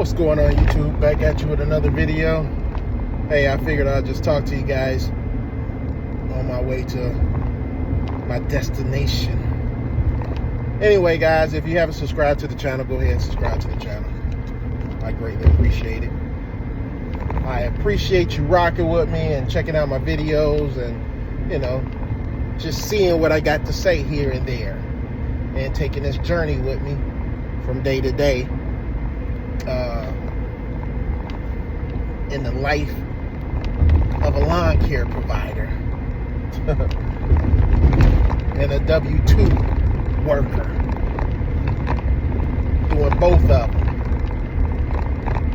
What's going on, YouTube? Back at you with another video. Hey, I figured I'd just talk to you guys on my way to my destination. Anyway, guys, if you haven't subscribed to the channel, go ahead and subscribe to the channel. I greatly appreciate it. I appreciate you rocking with me and checking out my videos and, you know, just seeing what I got to say here and there and taking this journey with me from day to day in the life of a lawn care provider and a W-2 worker, doing both of them,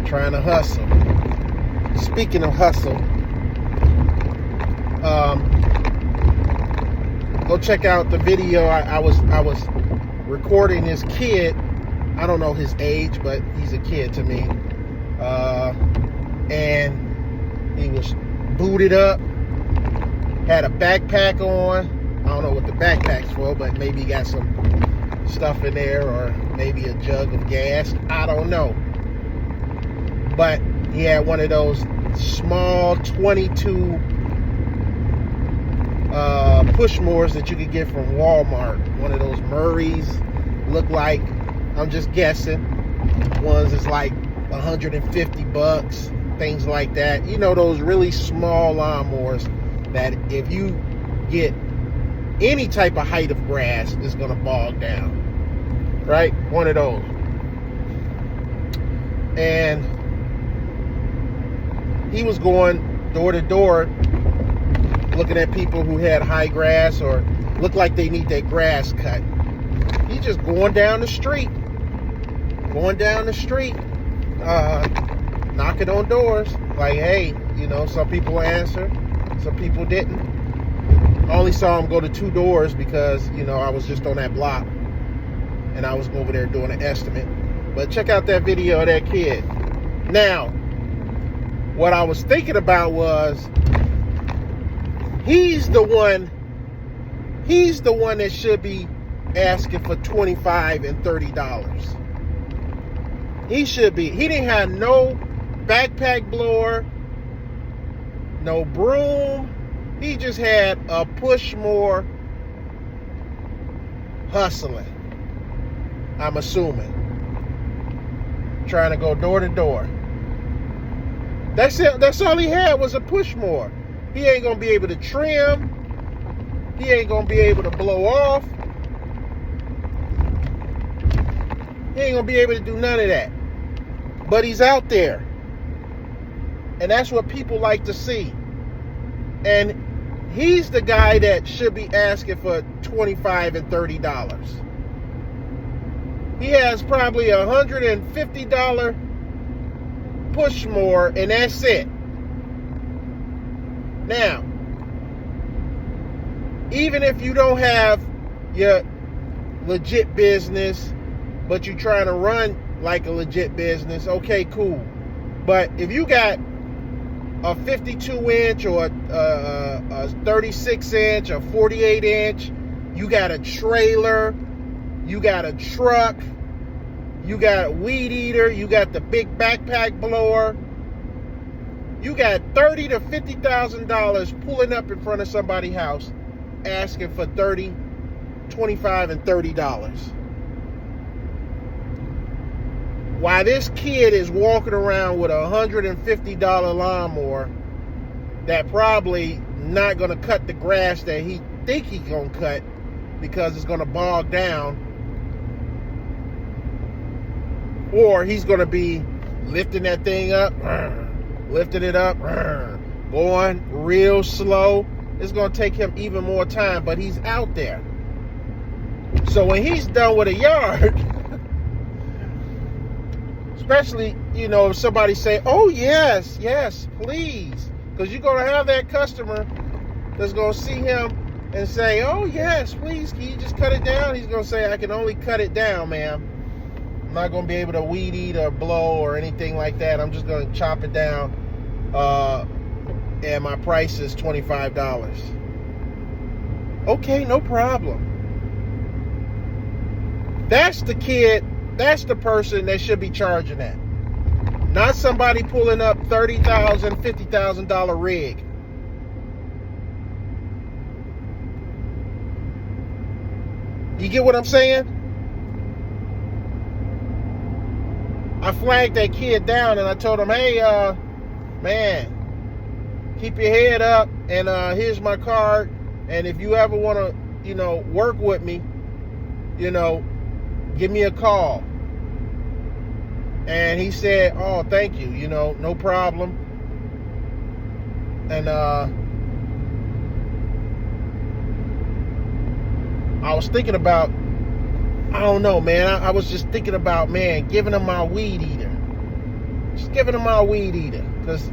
trying to hustle. Speaking of hustle, go check out the video. I was recording this kid. I don't know his age, but he's a kid to me. And he was booted up, had a backpack on. I don't know what the backpack's for, but maybe he got some stuff in there, or maybe a jug of gas. I don't know. But he had one of those small 22 Pushmores that you could get from Walmart. One of those Murrays, look like, I'm just guessing, ones is like 150 bucks, things like that. You know, those really small lawnmowers that if you get any type of height of grass, it's gonna bog down, right? One of those. And he was going door to door looking at people who had high grass or look like they need their grass cut. He's just going down the street, knocking on doors like, hey, you know, some people answered, some people didn't. I only saw him go to 2 doors because, you know, I was just on that block and I was over there doing an estimate. But check out that video of that kid. Now, what I was thinking about was, he's the one that should be asking for $25 and $30. He should be. He didn't have no backpack blower, no broom. He just had a Pushmore hustling, I'm assuming. Trying to go door to door. That's it. That's all he had was a Pushmore. He ain't gonna be able to trim. He ain't gonna be able to blow off. He ain't gonna be able to do none of that. But he's out there. And that's what people like to see. And he's the guy that should be asking for $25 and $30. He has probably $150 Pushmore, and that's it. Now, even if you don't have your legit business, but you're trying to run like a legit business, okay, cool. But if you got a 52-inch or a 36-inch or 48-inch, you got a trailer, you got a truck, you got a weed eater, you got the big backpack blower, you got $30,000 to $50,000 pulling up in front of somebody's house asking for $30, $25, and $30. While this kid is walking around with a $150 lawnmower that probably not going to cut the grass that he think he's going to cut because it's going to bog down, or he's going to be lifting that thing up, lifting it up, going real slow. It's going to take him even more time, but he's out there. So when he's done with a yard, especially, you know, if somebody say, oh, yes, please, because you're going to have that customer that's going to see him and say, oh, yes, please, can you just cut it down? He's going to say, I can only cut it down, ma'am. I'm not going to be able to weed eat or blow or anything like that. I'm just going to chop it down, and my price is $25. Okay, no problem. That's the kid, that's the person that should be charging that. Not somebody pulling up $30,000, $50,000 rig. You get what I'm saying? I flagged that kid down and I told him, hey, man, keep your head up, and here's my card, and if you ever want to, work with me, give me a call. And he said, oh, thank you, no problem. And I was thinking about, I don't know, man. I was just thinking about, man, giving him my weed eater. Just giving him my weed eater. Because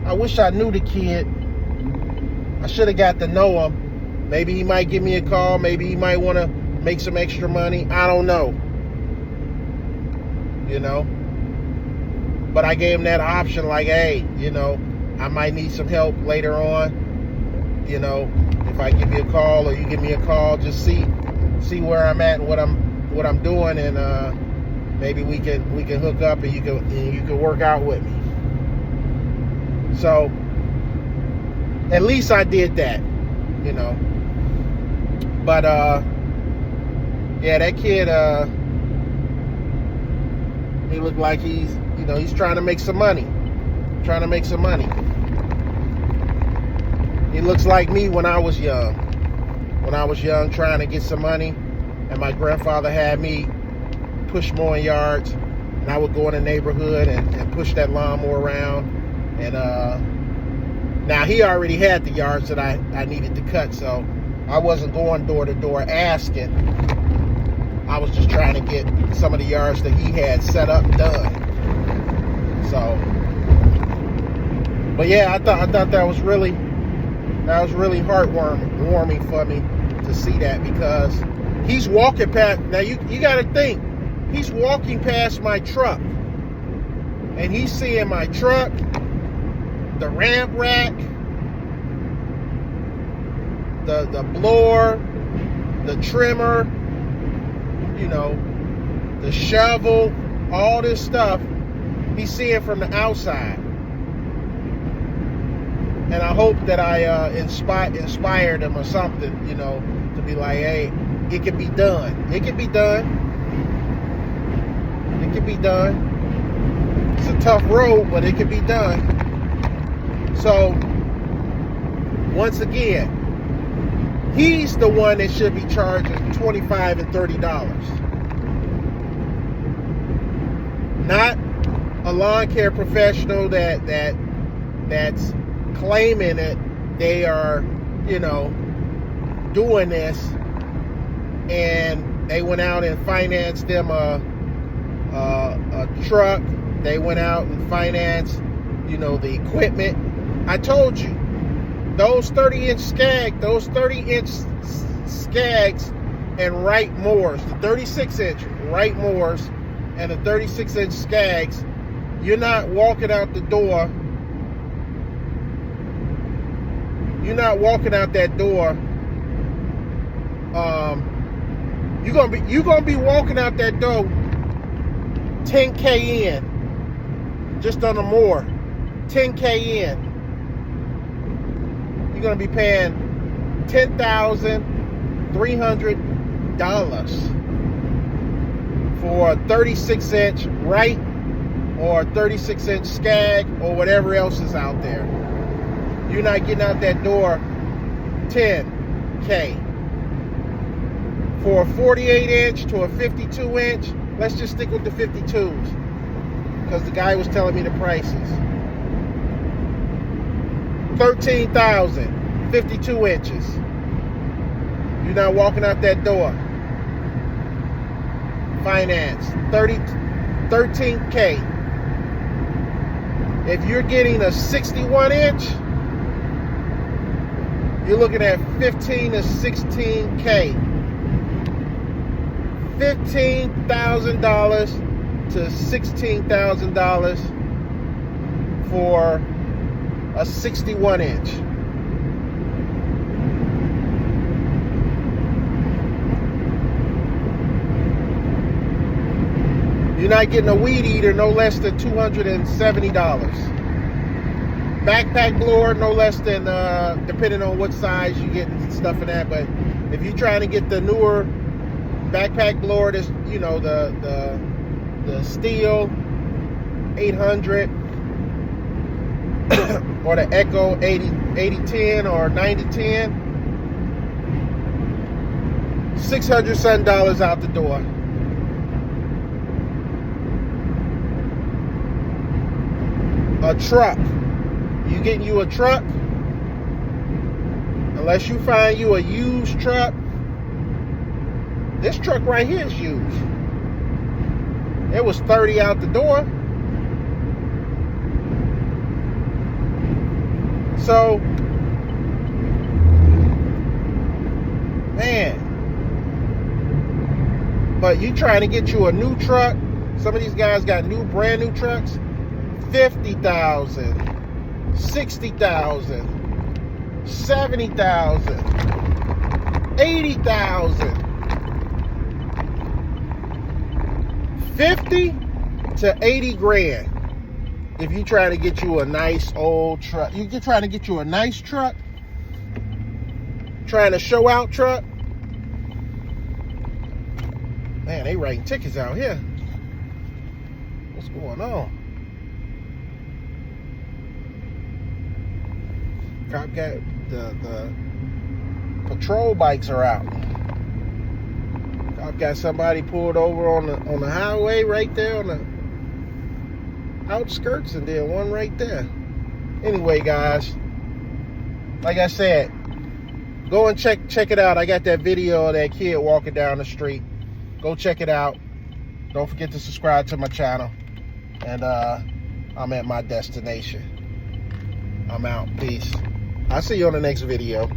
I wish I knew the kid. I should have got to know him. Maybe he might give me a call. Maybe he might want to make some extra money. I don't know. But I gave him that option, like, hey, I might need some help later on. If I give you a call or you give me a call, just see where I'm at and what I'm doing, and maybe we can hook up and you can work out with me. So at least I did that, But yeah, that kid, he looked like he's trying to make some money. He looks like me when I was young. Trying to get some money, and my grandfather had me push mowing yards, and I would go in the neighborhood and push that lawnmower around. And now he already had the yards that I needed to cut, so I wasn't going door to door asking. I was just trying to get some of the yards that he had set up done. So, but yeah, I thought that was really heartwarming for me to see that, because he's walking past. Now you got to think, he's walking past my truck, and he's seeing my truck, the ramp rack, the blower, the trimmer, the shovel, all this stuff. He's seeing from the outside. And I hope that I inspired him or something, to be like, hey, it can be done. It can be done. It can be done. It's a tough road, but it can be done. So, once again, he's the one that should be charging $25 and $30. Not a lawn care professional that's claiming that they are, doing this, and they went out and financed them a truck. They went out and financed, the equipment. I told you, those 30-inch Skags and Wright Moores, the 36-inch Wright Moores and the 36-inch Skags, you're not walking out the door. You're not walking out that door. You're gonna be walking out that door $10K in, just on a mower, $10K in. You're gonna be paying $10,300 for a 36-inch Wright or a 36-inch Skag or whatever else is out there. You're not getting out that door $10K. For a 48-inch to a 52-inch, let's just stick with the 52s, because the guy was telling me the prices. $13,000, 52 inches. You're not walking out that door. Finance, $13K. If you're getting a 61-inch, you're looking at $15 to $16K. $15,000 to $16,000 for a 61-inch. You're not getting a weed eater no less than $270. Backpack blower no less than, depending on what size you get and stuff in that. But if you're trying to get the newer backpack blower, this, you know, the Stihl 800 or the Echo 8010 or 9010, $600 something out the door. A truck. You getting you a truck? Unless you find you a used truck. This truck right here is used. It was $30 out the door. So, man. But you trying to get you a new truck. Some of these guys got brand new trucks. $50,000, $60,000, $70,000, $80,000. 50 to 80 grand. If you trying to get you a nice old truck, you're trying to get you a nice truck, trying to show out truck. Man, they writing tickets out here. What's going on? Cop got the patrol bikes are out. Cop got somebody pulled over on the highway right there on the outskirts, and then one right there. Anyway, guys, like I said, go and check it out. I got that video of that kid walking down the street. Go check it out. Don't forget to subscribe to my channel. And I'm at my destination. I'm out. Peace. I'll see you on the next video.